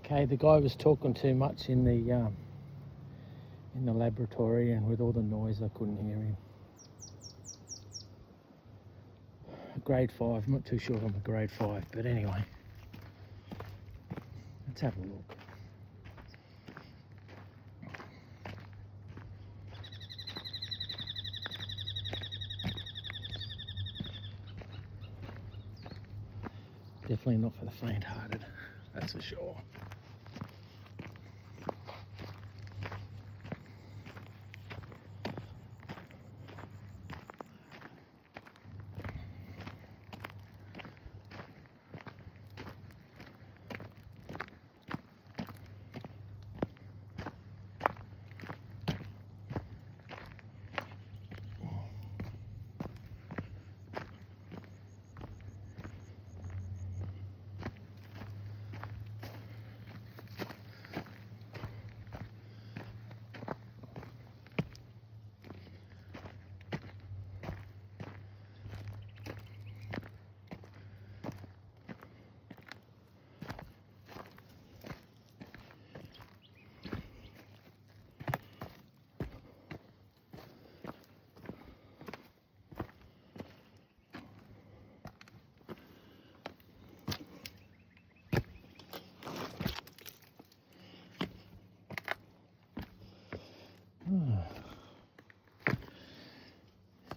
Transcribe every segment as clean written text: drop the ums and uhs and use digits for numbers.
Okay, the guy was talking too much in the laboratory, and with all the noise I couldn't hear him. Grade 5, I'm not too sure if I'm a grade 5, but anyway, let's have a look. Definitely not for the faint-hearted, that's for sure.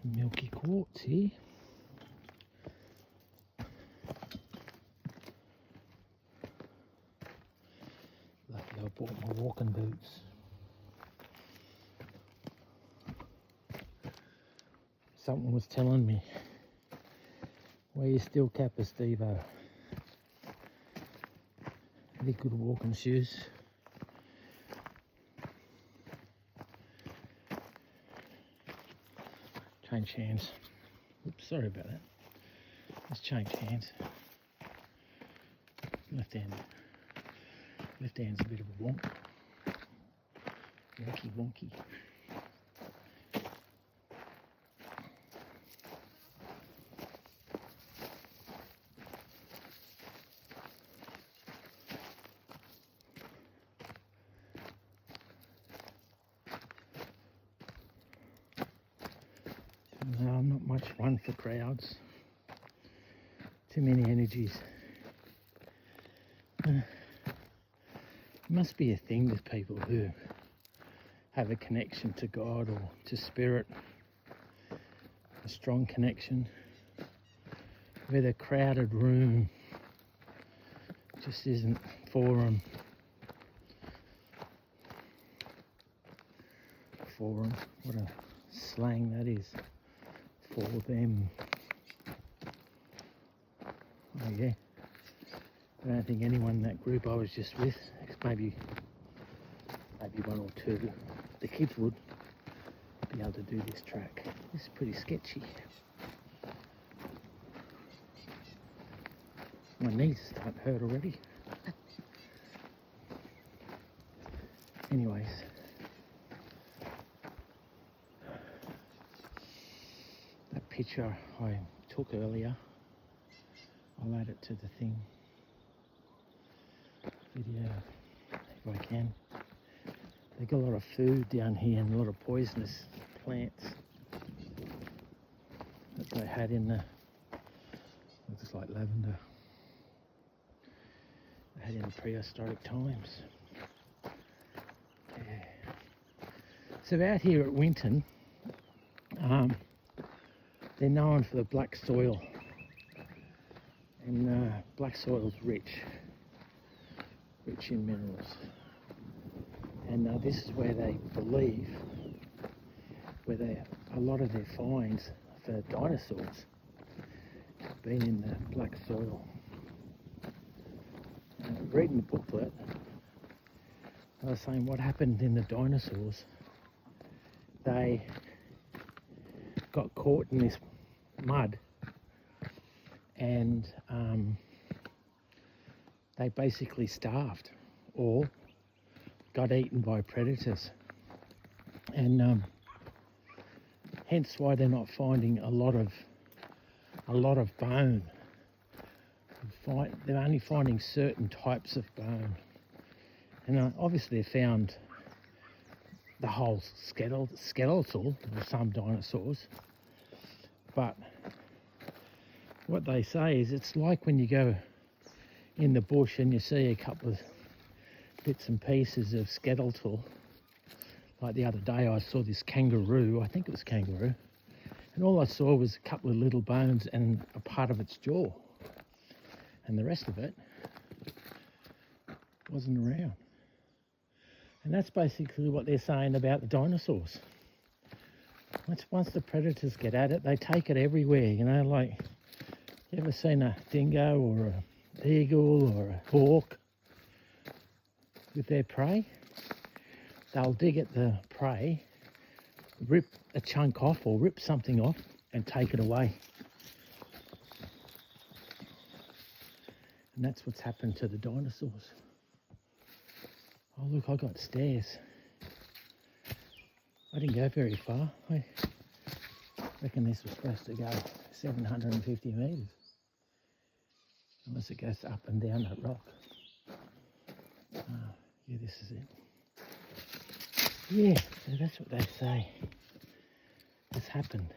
Some milky quartz here. Lucky I bought my walking boots. Something was telling me, wear your steel capper, Steve-o. They're good walking shoes. Change hands. Oops, sorry about that. Let's change hands. Left hand. Left hand's a bit of a wonk. Wonky wonky. No, I'm not much one for crowds. Too many energies. It must be a thing with people who have a connection to God or to spirit, a strong connection, where the crowded room just isn't for them. For them, what a slang that is. For them. Oh yeah. I don't think anyone in that group I was just with, maybe one or two, the kids would be able to do this track. This is pretty sketchy. My knees start to hurt already. Anyways. That picture I took earlier, I'll add it to the thing. Video, if I can. They got a lot of food down here and a lot of poisonous plants that they had in the, looks like lavender, they had in the prehistoric times. Yeah. So out here at Winton, they're known for the black soil, and black soil's rich in minerals, and this is where they believe a lot of their finds for dinosaurs have been in the black soil. Reading the booklet, I was saying what happened in the dinosaurs. They got caught in this mud, and they basically starved or got eaten by predators, and hence why they're not finding a lot of bone. They're only finding certain types of bone, And obviously they found the whole skeletal of some dinosaurs. But what they say is it's like when you go in the bush and you see a couple of bits and pieces of skeletal. Like the other day I saw this kangaroo, I think it was kangaroo, and all I saw was a couple of little bones and a part of its jaw. And the rest of it wasn't around. And that's basically what they're saying about the dinosaurs. Once the predators get at it, they take it everywhere, you know, like, you ever seen a dingo or an eagle or a hawk with their prey? They'll dig at the prey, rip a chunk off or rip something off and take it away. And that's what's happened to the dinosaurs. Oh look, I got stairs. I didn't go very far. I reckon this was supposed to go 750 metres. Unless it goes up and down that rock. Oh, yeah, this is it. Yeah, so that's what they say has happened.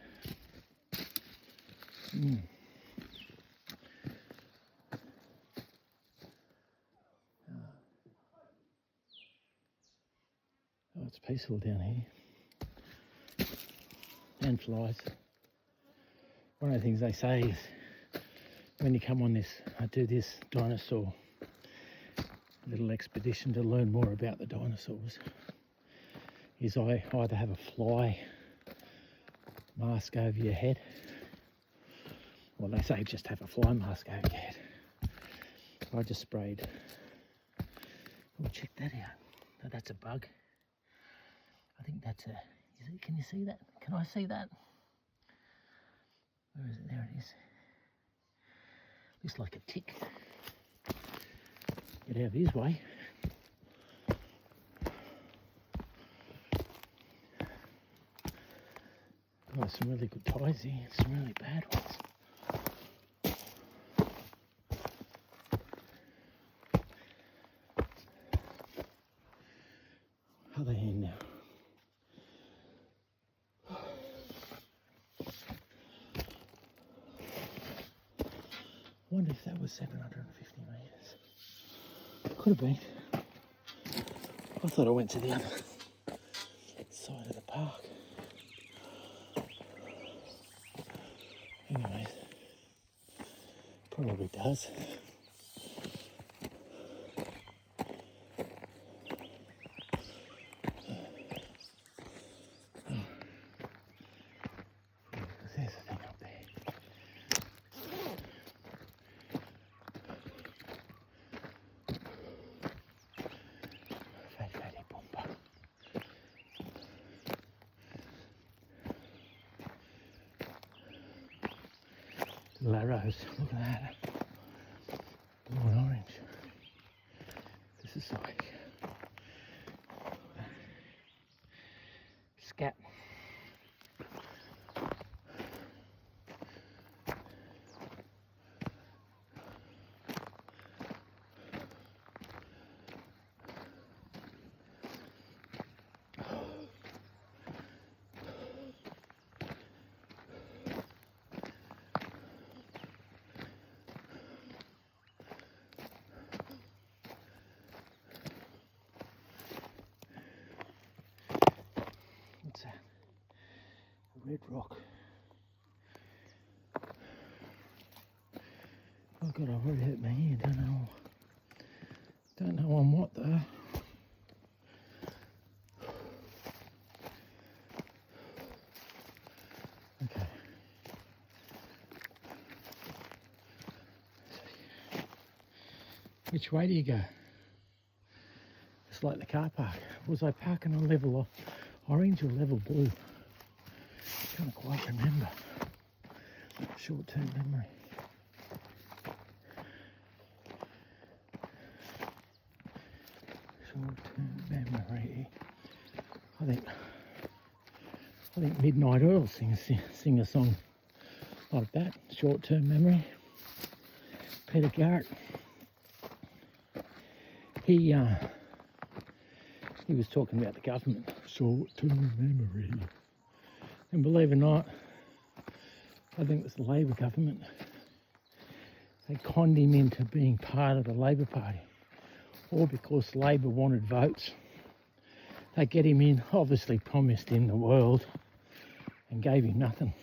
Oh, it's peaceful down here. And flies. One of the things they say is when you come on this, I do this dinosaur little expedition to learn more about the dinosaurs, is I either have a fly mask over your head, well, they say just have a fly mask over your head. I just sprayed. Oh, check that out. No, that's a bug. I think that's a, can you see that? Can I see that? Where is it? There it is. Looks like a tick. Get out of his way. Oh, some really good ties here, some really bad ones. Other hand now. I wonder if that was 750 metres. Could have been. I thought I went to the other side of the park. Anyways, probably does. There's a thing up there. Larrows, look at that. Blue and orange. This is like scat. What's that? A red rock. Oh God, I've already hurt my ear. Don't know on what though. Okay. Which way do you go? It's like the car park. Was I parking on level orange or level blue? Can't quite remember. Short-term memory. Short-term memory. I think Midnight Oil sing a song like that. Short-term memory. Peter Garrett. He he was talking about the government, short-term memory. And believe it or not, I think it was the Labor government. They conned him into being part of the Labor Party, all because Labor wanted votes. They get him in, obviously promised him the world, and gave him nothing.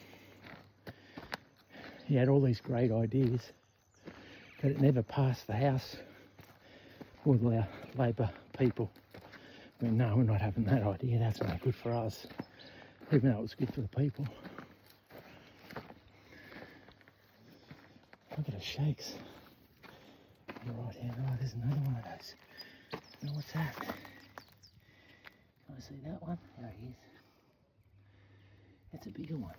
He had all these great ideas, but it never passed the House with our Labor people. Went, no, we're not having that idea, that's not good for us, even though it was good for the people. Look at it shakes. Right hand, oh, there's another one of those. Now what's that? Can I see that one? There he is. It's a bigger one.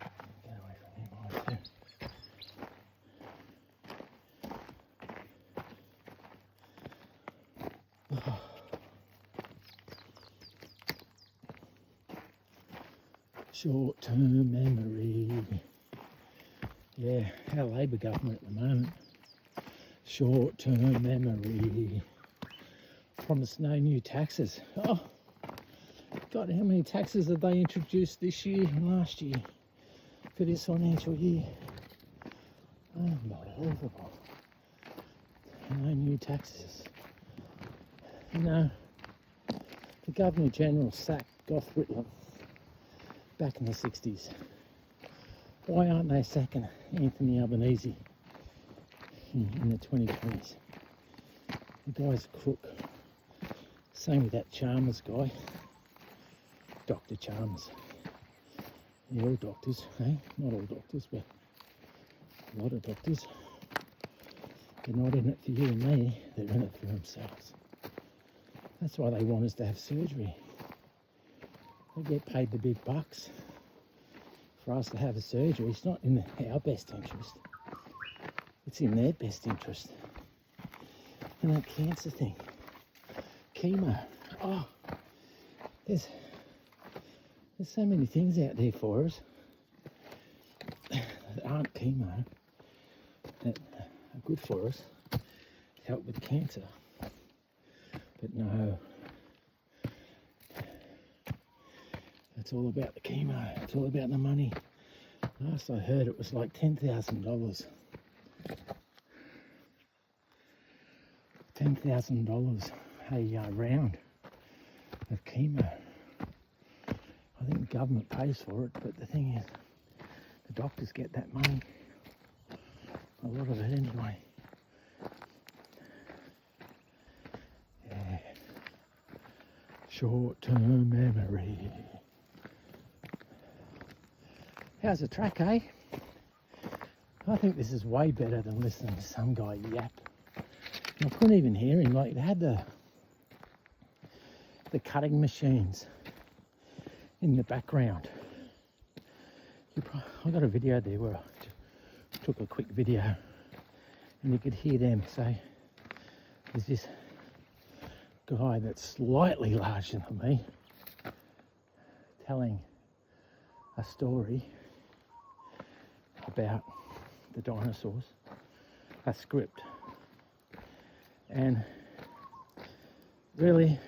Get away from him, right there. Oh. Short-term memory. Yeah, our Labor government at the moment. Short-term memory. Promised no new taxes. Oh, God, how many taxes have they introduced this year and last year for this financial year? Unbelievable. No new taxes. You know, the Governor General sacked Gough Whitlam back in the 60s. Why aren't they sacking Anthony Albanese in the 2020s? The guy's a crook. Same with that Chalmers guy, Dr. Chalmers. They're all doctors, eh? Not all doctors, but a lot of doctors. They're not in it for you and me, they're in it for themselves. That's why they want us to have surgery. They get paid the big bucks for us to have a surgery. It's not in our best interest. It's in their best interest. And that cancer thing. Chemo. Oh, there's so many things out there for us that aren't chemo that are good for us to help with cancer. But no, it's all about the chemo. It's all about the money. Last I heard it was like $10,000. $10,000 a round of chemo. I think the government pays for it, but the thing is, the doctors get that money. A lot of it anyway. Yeah. Short-term memory. How's the track, eh? I think this is way better than listening to some guy yap. I couldn't even hear him. Like, they had the cutting machines in the background. I got a video there where I took a quick video and you could hear them. So there's this guy that's slightly larger than me telling a story about the dinosaurs, a script. And really,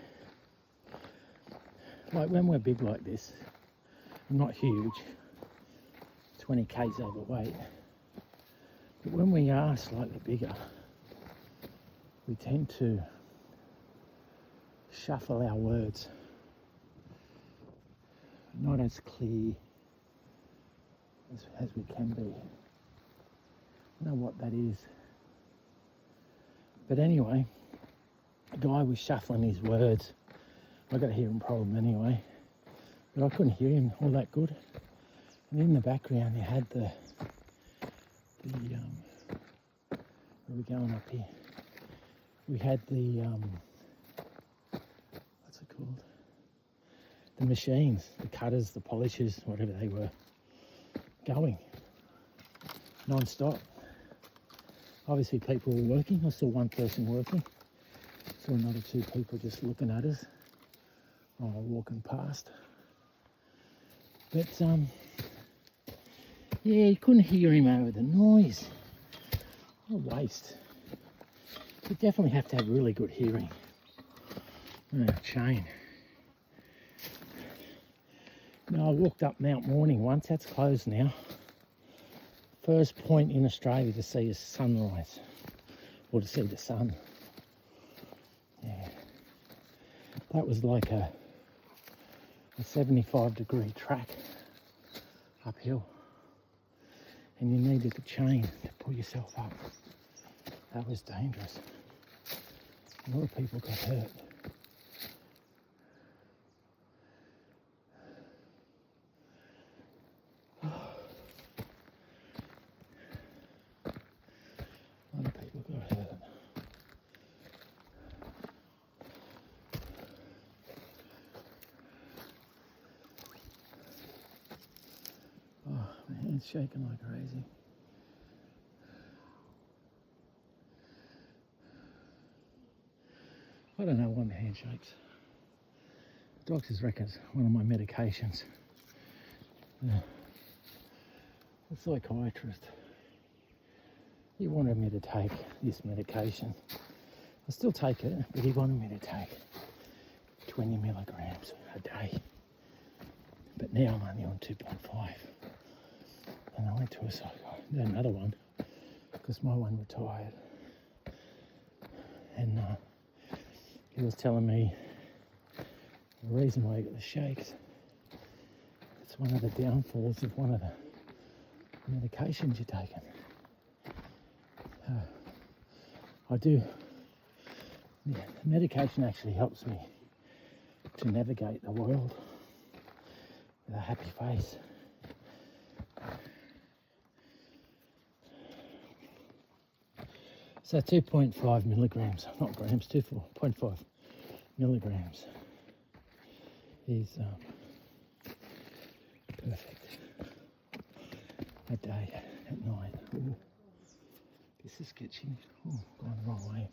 like when we're big like this, I'm not huge, 20 k's overweight, but when we are slightly bigger, we tend to shuffle our words, not as clear as we can be. I don't know what that is. But anyway, the guy was shuffling his words. I got a hearing problem anyway, but I couldn't hear him all that good. And in the background, you had the where are we going up here? We had the what's it called? The machines, the cutters, the polishers, whatever they were, going non-stop. Obviously people were working. I saw one person working. Saw another two people just looking at us while walking past. But yeah, you couldn't hear him over the noise. What a waste. You definitely have to have really good hearing Chain. Now I walked up Mount Morning once, that's closed now. First point in Australia to see a sunrise, or to see the sun. Yeah. That was like a 75-degree track uphill. And you needed a chain to pull yourself up. That was dangerous. A lot of people got hurt. A lot of people got hurt. Oh, my hand's shaking like crazy. I don't know why my hand shakes. Doctors reckon it's one of my medications. The psychiatrist, he wanted me to take this medication. I still take it, but he wanted me to take 20 milligrams a day. But now I'm only on 2.5. And I went to a psychiatrist, another one, because my one retired. And he was telling me the reason why I get the shakes, it's one of the downfalls of one of the medications you're taking. The medication actually helps me to navigate the world with a happy face. So 2.5 milligrams, not grams, 2.5 milligrams is perfect a day at night. Ooh, this is sketchy. Oh, going the wrong way.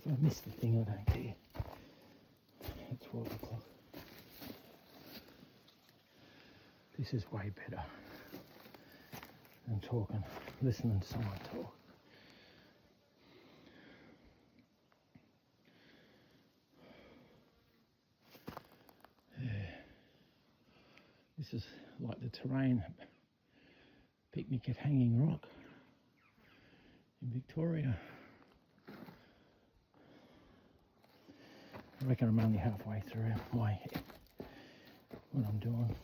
If I miss the thing, I don't care. It's 12 o'clock. This is way better than talking, listening to someone talk. Yeah. This is like the terrain picnic at Hanging Rock in Victoria. I reckon I'm only halfway through what I'm doing.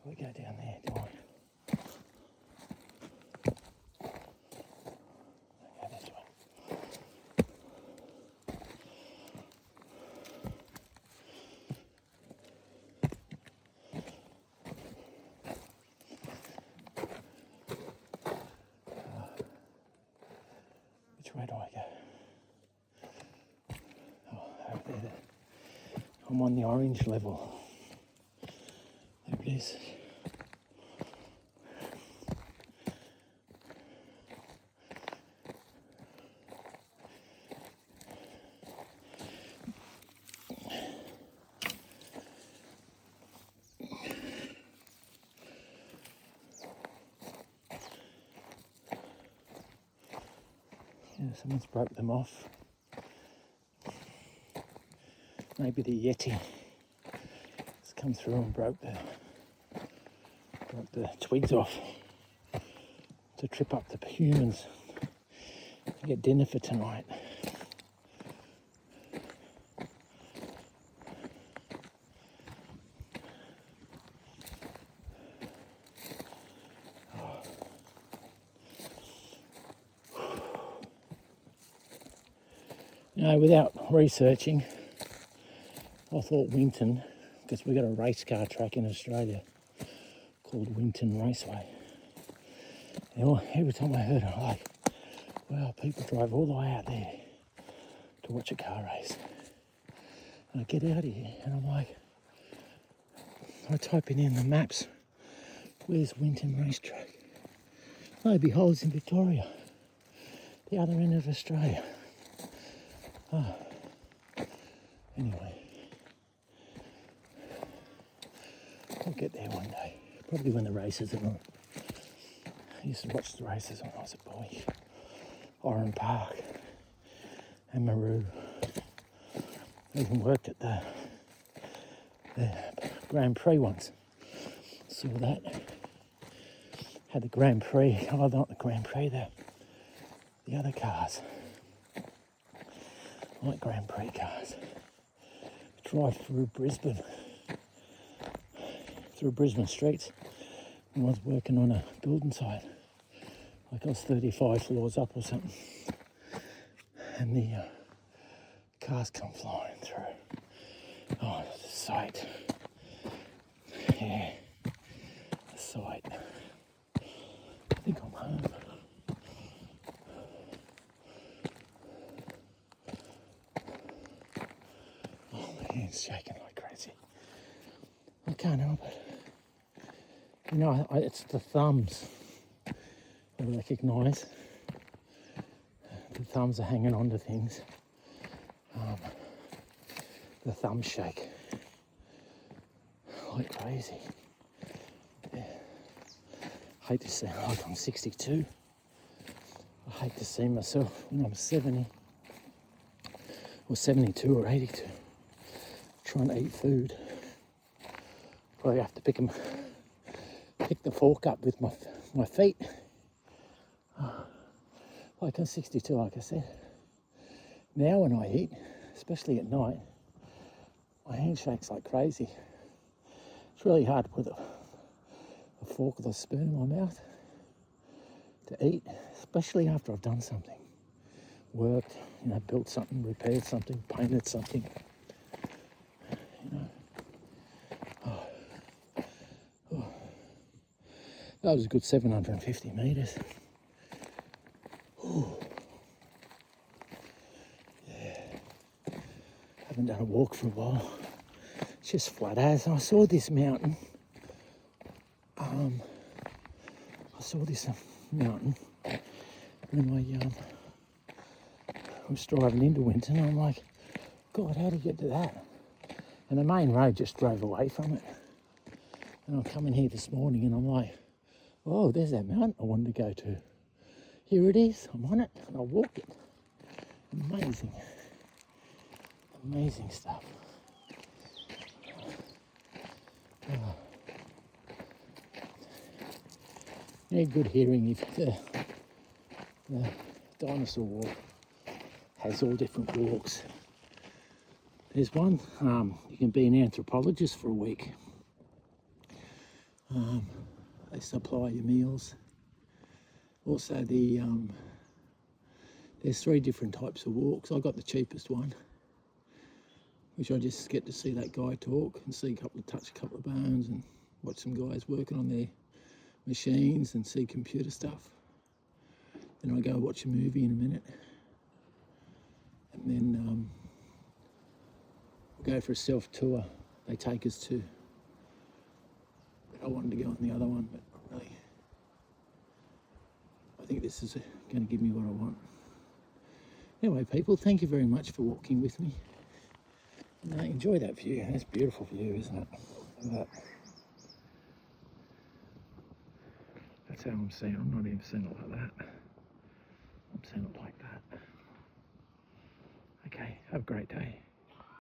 Do I go down there? Do I? I go this way. Which way do I go? Oh, over there. I'm on the orange level. There it is. Yeah, someone's broke them off. Maybe the Yeti has come through and broke the twigs off to trip up the humans to get dinner for tonight. Without researching, I thought Winton, because we've got a race car track in Australia called Winton Raceway. And every time I heard it, I'm like, wow, people drive all the way out there to watch a car race. And I get out here and I'm like, I type in the maps, where's Winton Racetrack? Lo and behold, it's in Victoria, the other end of Australia. Anyway, I'll get there one day, probably when the races are on. I used to watch the races when I was a boy. Oran Park and Maru. I even worked at the Grand Prix once. Saw that. Had the Grand Prix, not the Grand Prix, the other cars. I like Grand Prix cars. Drive through Brisbane streets when I was working on a building site. Like I was 35 floors up or something. And the cars come flying through. Oh, the sight. Yeah, the sight. I think I'm home. Oh, my hand's shaking like crazy. I can't help it. It's the thumbs I recognise. The thumbs are hanging onto things. The thumbs shake like crazy. Yeah. I hate to sound like I'm 62. I hate to see myself when I'm 70 or 72 or 82 trying to eat food. Probably have to pick the fork up with my feet. Like I'm 62, like I said. Now when I eat, especially at night, my hand shakes like crazy. It's really hard to put a fork or a spoon in my mouth to eat, especially after I've done something. Worked, built something, repaired something, painted something. That was a good 750 metres. Yeah. Haven't done a walk for a while. It's just flat as. I saw this mountain. When I was driving into Winton. I'm like, God, how do you get to that? And the main road just drove away from it. And I'm coming here this morning and I'm like, oh, there's that mountain I wanted to go to. Here it is, I'm on it, and I walked it. Amazing. Amazing stuff. Good hearing if the dinosaur walk has all different walks. There's one, you can be an anthropologist for a week. They supply your meals. Also, there's 3 different types of walks. I got the cheapest one, which I just get to see that guy talk and touch a couple of bones and watch some guys working on their machines and see computer stuff. Then I go watch a movie in a minute, and then we'll go for a self-tour. They take us to. I wanted to go on the other one, but not really. I think this is going to give me what I want. Anyway, people, thank you very much for walking with me. Enjoy that view. That's a beautiful view, isn't it? Look at that. That's how I'm seeing it. I'm not even seeing it like that. I'm seeing it like that. Okay, have a great day.